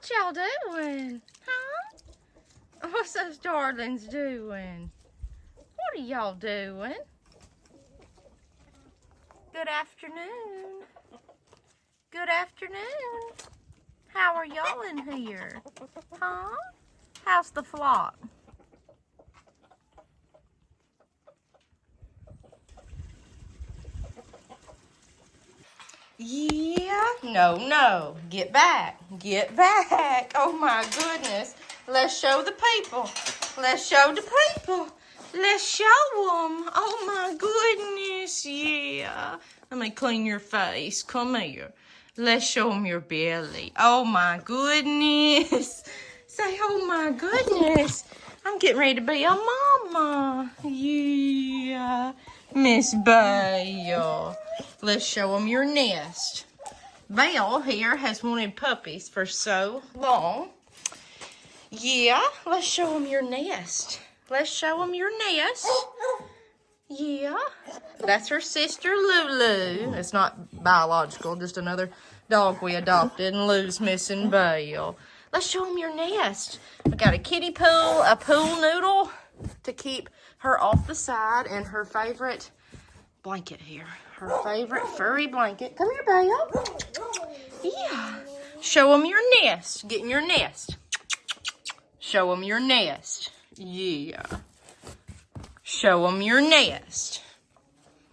What y'all doing? Huh? What's those darlings doing? What are y'all doing? Good afternoon. Good afternoon. How are y'all in here? Huh? How's the flock? Yeah, no, get back, oh my goodness, let's show the people, let's show them, oh my goodness, yeah, let me clean your face, come here, let's show them your belly, oh my goodness, say oh my goodness, I'm getting ready to be a mama, yeah, Miss Belle. Let's show them your nest. Belle here has wanted puppies for so long. Yeah, let's show them your nest. Let's show them your nest. Yeah, that's her sister Lulu. It's not biological, just another dog we adopted, and Lou's missing Belle. Let's show them your nest. We got a kiddie pool, a pool noodle to keep her off the side, and her favorite blanket here. Her favorite furry blanket. Come here, Belle. Yeah. Show them your nest. Get in your nest. Show them your nest. Yeah. Show them your nest.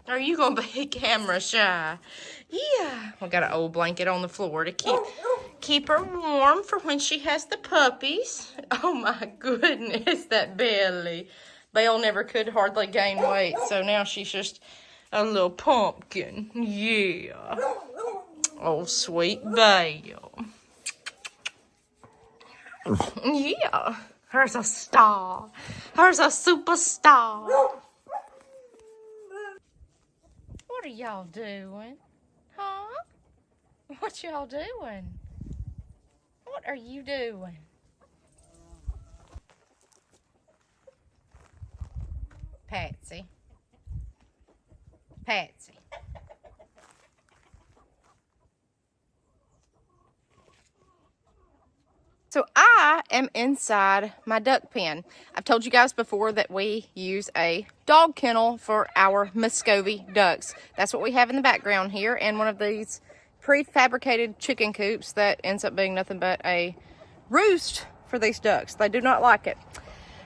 Are you going to be camera shy? Yeah. We got an old blanket on the floor to keep her warm for when she has the puppies. Oh my goodness, that belly. Belle never could hardly gain weight, so now she's just a little pumpkin. Yeah. Oh, sweet Belle. Yeah. Her's a star. Her's a superstar. What are y'all doing? Huh? What y'all doing? What are you doing? Patsy. Patsy. So I am inside my duck pen. I've told you guys before that we use a dog kennel for our Muscovy ducks. That's what we have in the background here, and one of these prefabricated chicken coops that ends up being nothing but a roost for these ducks. They do not like it.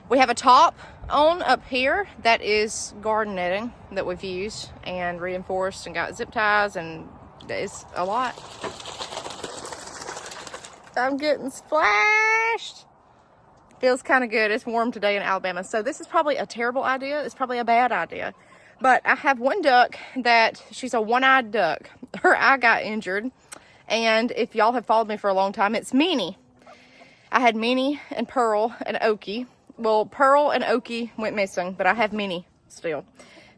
We have a top on up here that is garden netting that we've used and reinforced and got zip ties, and it's a lot. I'm getting splashed. Feels kind of good. It's warm today in Alabama. So this is probably a terrible idea. It's probably a bad idea. But I have one duck that she's a one-eyed duck. Her eye got injured. And if y'all have followed me for a long time, it's Minnie. I had Minnie and Pearl and Okie. Well, Pearl and Okie went missing, but I have Minnie still.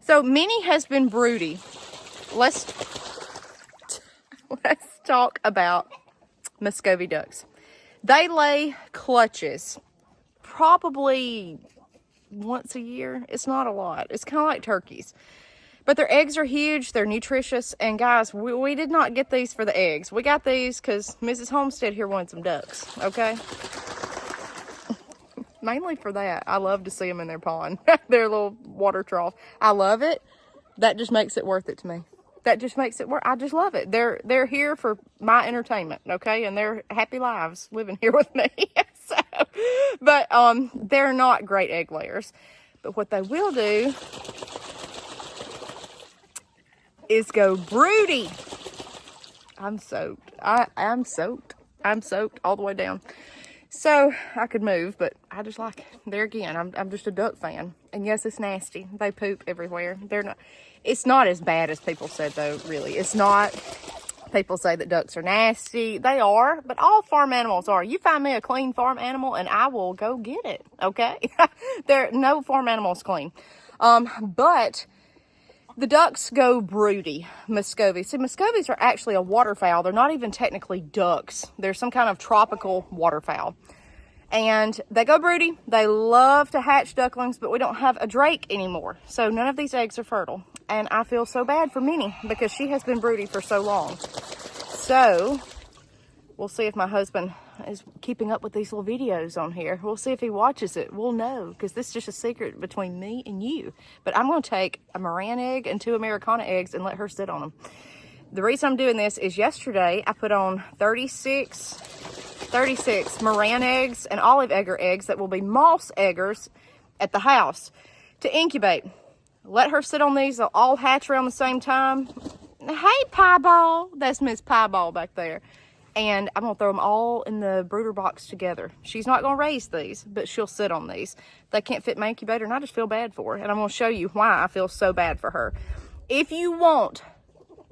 So Minnie has been broody. Let's talk about Muscovy ducks. They lay clutches probably once a year. It's not a lot. It's kind of like turkeys. But their eggs are huge. They're nutritious. And guys, we did not get these for the eggs. We got these because Mrs. Homestead here wanted some ducks. Okay? Mainly for that. I love to see them in their pond. Their little water trough. I love it. That just makes it worth it to me. That just makes it work. I just love it. They're here for my entertainment, okay? And they're happy lives living here with me. But they're not great egg layers. But what they will do is go broody. I'm soaked. I'm soaked. I'm soaked all the way down. So I could move, but I just like it. There again, I'm just a duck fan. And yes, it's nasty. They poop everywhere. It's not as bad as people said, though, really. It's not. People say that ducks are nasty. They are, but all farm animals are. You find me a clean farm animal and I will go get it, okay? No farm animal is clean. But the ducks go broody, Muscovy. See, Muscovies are actually a waterfowl. They're not even technically ducks. They're some kind of tropical waterfowl. And they go broody. They love to hatch ducklings, but we don't have a drake anymore. So none of these eggs are fertile. And I feel so bad for Minnie because she has been broody for so long. So we'll see if my husband is keeping up with these little videos on here. We'll see if he watches it. We'll know, because this is just a secret between me and you. But I'm going to take a Moran egg and 2 Americana eggs and let her sit on them. The reason I'm doing this is yesterday I put on 36 Moran eggs and olive egger eggs that will be moss eggers at the house to incubate. Let her sit on these. They'll all hatch around the same time. Hey, Pieball. That's Miss Pieball back there. And I'm going to throw them all in the brooder box together. She's not going to raise these, but she'll sit on these. They can't fit my incubator, and I just feel bad for her. And I'm going to show you why I feel so bad for her. If you want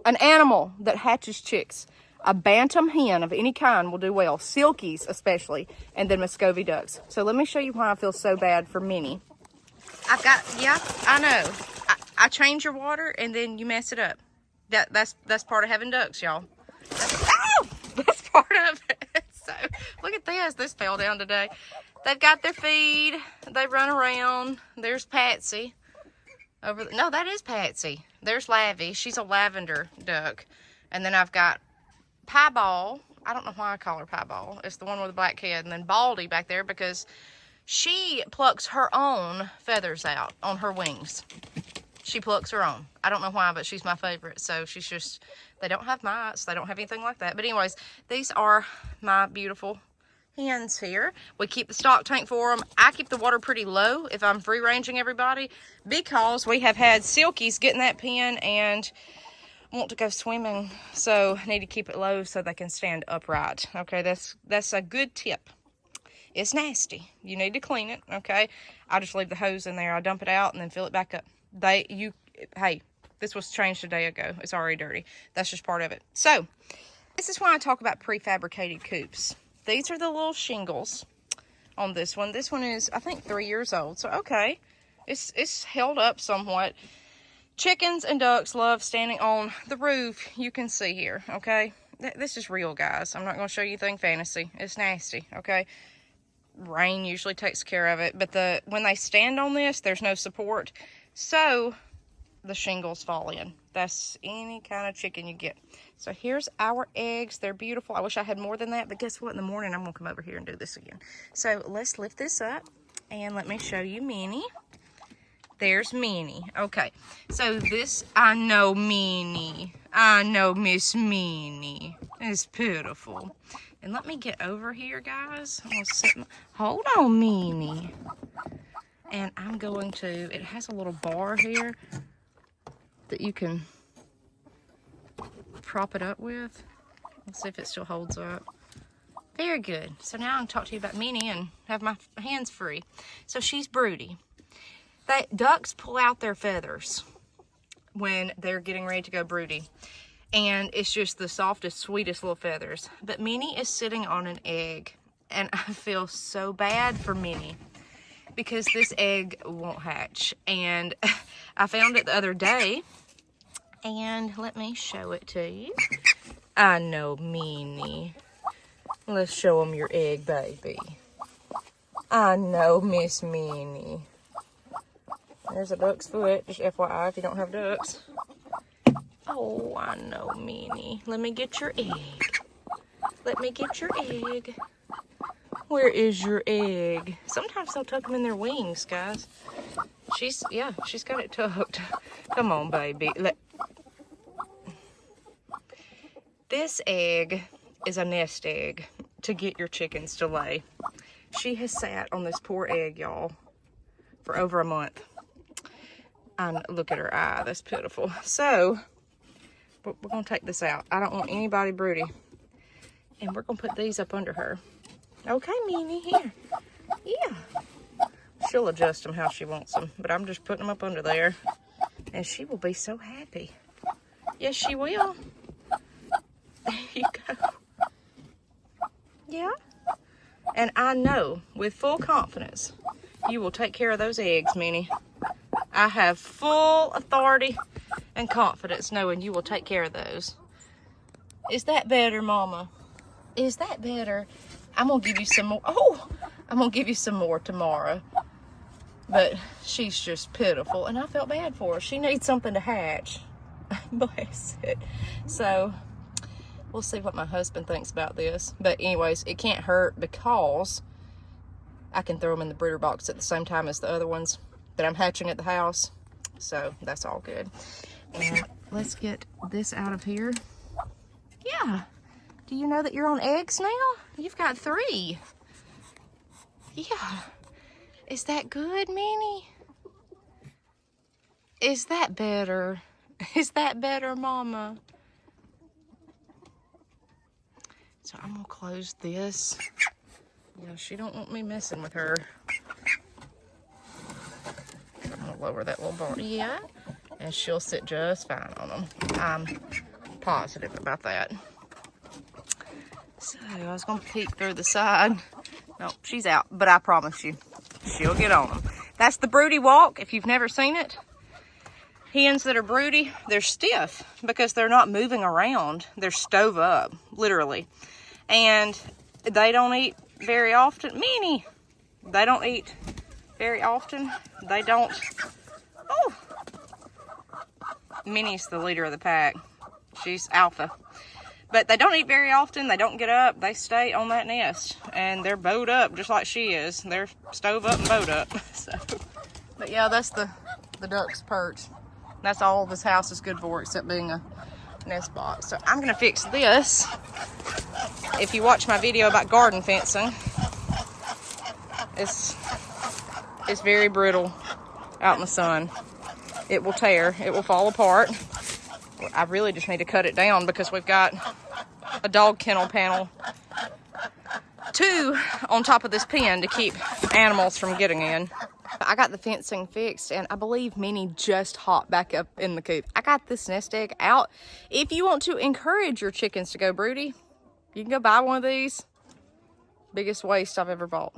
an animal that hatches chicks, a bantam hen of any kind will do well. Silkies especially, and then Muscovy ducks. So let me show you why I feel so bad for Minnie. I've got, yeah, I know. I change your water and then you mess it up. That's part of having ducks, y'all. That's part of it. So look at this. This fell down today. They've got their feed. They run around. There's Patsy. No, that is Patsy. There's Lavy. She's a lavender duck. And then I've got Pieball. I don't know why I call her Pieball. It's the one with the black head. And then Baldy back there because she plucks her own feathers out on her wings. She plucks her own. I don't know why, but she's my favorite. So she's just, they don't have mites. They don't have anything like that. But anyways, these are my beautiful hens here. We keep the stock tank for them. I keep the water pretty low if I'm free ranging everybody, because we have had silkies get in that pen and want to go swimming. So I need to keep it low so they can stand upright. Okay, that's a good tip. It's nasty. You need to clean it, okay? I just leave the hose in there. I dump it out and then fill it back up. Hey, this was changed a day ago. It's already dirty. That's just part of it. So, this is why I talk about prefabricated coops. These are the little shingles on this one. This one is, I think, 3 years old. So, okay. It's held up somewhat. Chickens and ducks love standing on the roof. You can see here, okay? This is real, guys. I'm not going to show you anything fantasy. It's nasty, okay? Rain usually takes care of it. But when they stand on this, there's no support. So, the shingles fall in. That's any kind of chicken you get. So, here's our eggs. They're beautiful. I wish I had more than that. But guess what? In the morning, I'm going to come over here and do this again. So, let's lift this up. And let me show you Minnie. There's Minnie. Okay. So, this, I know Minnie. I know Miss Minnie. It's beautiful. And let me get over here, guys. I'm going to set hold on, Minnie. And I'm going to, it has a little bar here that you can prop it up with. Let's see if it still holds up. Very good. So now I'm going to talk to you about Minnie and have my hands free. So she's broody. Ducks pull out their feathers when they're getting ready to go broody. And it's just the softest, sweetest little feathers. But Minnie is sitting on an egg. And I feel so bad for Minnie, because this egg won't hatch. And I found it the other day. And let me show it to you. I know, Minnie. Let's show them your egg, baby. I know, Miss Minnie. There's a duck's foot. Just FYI if you don't have ducks. Oh, I know, Minnie. Let me get your egg. Let me get your egg. Where is your egg? Sometimes they'll tuck them in their wings, guys. She's got it tucked. Come on, baby. This egg is a nest egg to get your chickens to lay. She has sat on this poor egg, y'all, for over a month. And look at her eye. That's pitiful. So, we're going to take this out. I don't want anybody broody. And we're going to put these up under her. Okay, Minnie, here. Yeah. She'll adjust them how she wants them. But I'm just putting them up under there. And she will be so happy. Yes, she will. There you go. Yeah. And I know, with full confidence, you will take care of those eggs, Minnie. I have full authority and confidence knowing you will take care of those. Is that better, Mama? Is that better? I'm going to give you some more. Oh, I'm going to give you some more tomorrow. But she's just pitiful. And I felt bad for her. She needs something to hatch. Bless it. So, We'll see what my husband thinks about this. But anyways, it can't hurt because I can throw them in the brooder box at the same time as the other ones that I'm hatching at the house. So that's all good. And let's get this out of here. Yeah. Do you know that you're on eggs now? You've got 3. Yeah. Is that good, Minnie? Is that better? Is that better, Mama? So I'm gonna close this. Yeah, she don't want me messing with her. I'm gonna lower that little bar. Yeah, and she'll sit just fine on them. I'm positive about that. So I was gonna peek through the side. No, she's out, but I promise you, she'll get on them. That's the broody walk, if you've never seen it. Hens that are broody, they're stiff because they're not moving around. They're stove up, literally. And they don't eat very often. Minnie, they don't eat very often. They don't. Oh, Minnie's the leader of the pack. She's alpha. But they don't eat very often. They don't get up. They stay on that nest. And they're bowed up just like she is. They're stove up and bowed up. So, but yeah, that's the duck's perch. That's all this house is good for except being a nest box. So I'm going to fix this. If you watch my video about garden fencing, it's very brittle out in the sun. It will tear. It will fall apart. I really just need to cut it down because we've got a dog kennel panel 2 on top of this pen to keep animals from getting in. I got the fencing fixed, and I believe Minnie just hopped back up in the coop. I got this nest egg out. If you want to encourage your chickens to go broody, you can go buy one of these. Biggest waste I've ever bought.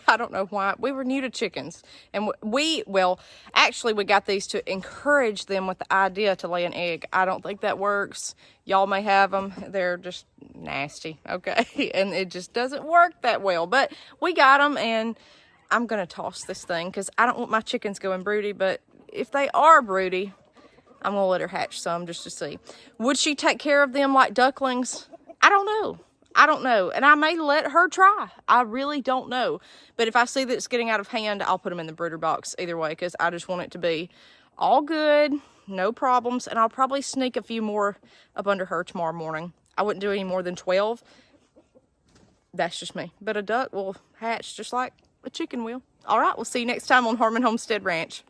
I don't know why. We were new to chickens. And well, actually we got these to encourage them with the idea to lay an egg. I don't think that works. Y'all may have them. They're just nasty, okay? And it just doesn't work that well. But we got them, and I'm going to toss this thing because I don't want my chickens going broody. But if they are broody, I'm going to let her hatch some just to see. Would she take care of them like ducklings? I don't know. I don't know. And I may let her try. I really don't know. But if I see that it's getting out of hand, I'll put them in the brooder box either way because I just want it to be all good, no problems. And I'll probably sneak a few more up under her tomorrow morning. I wouldn't do any more than 12. That's just me. But a duck will hatch just like a chicken will. All right, we'll see you next time on Homestead Ranch.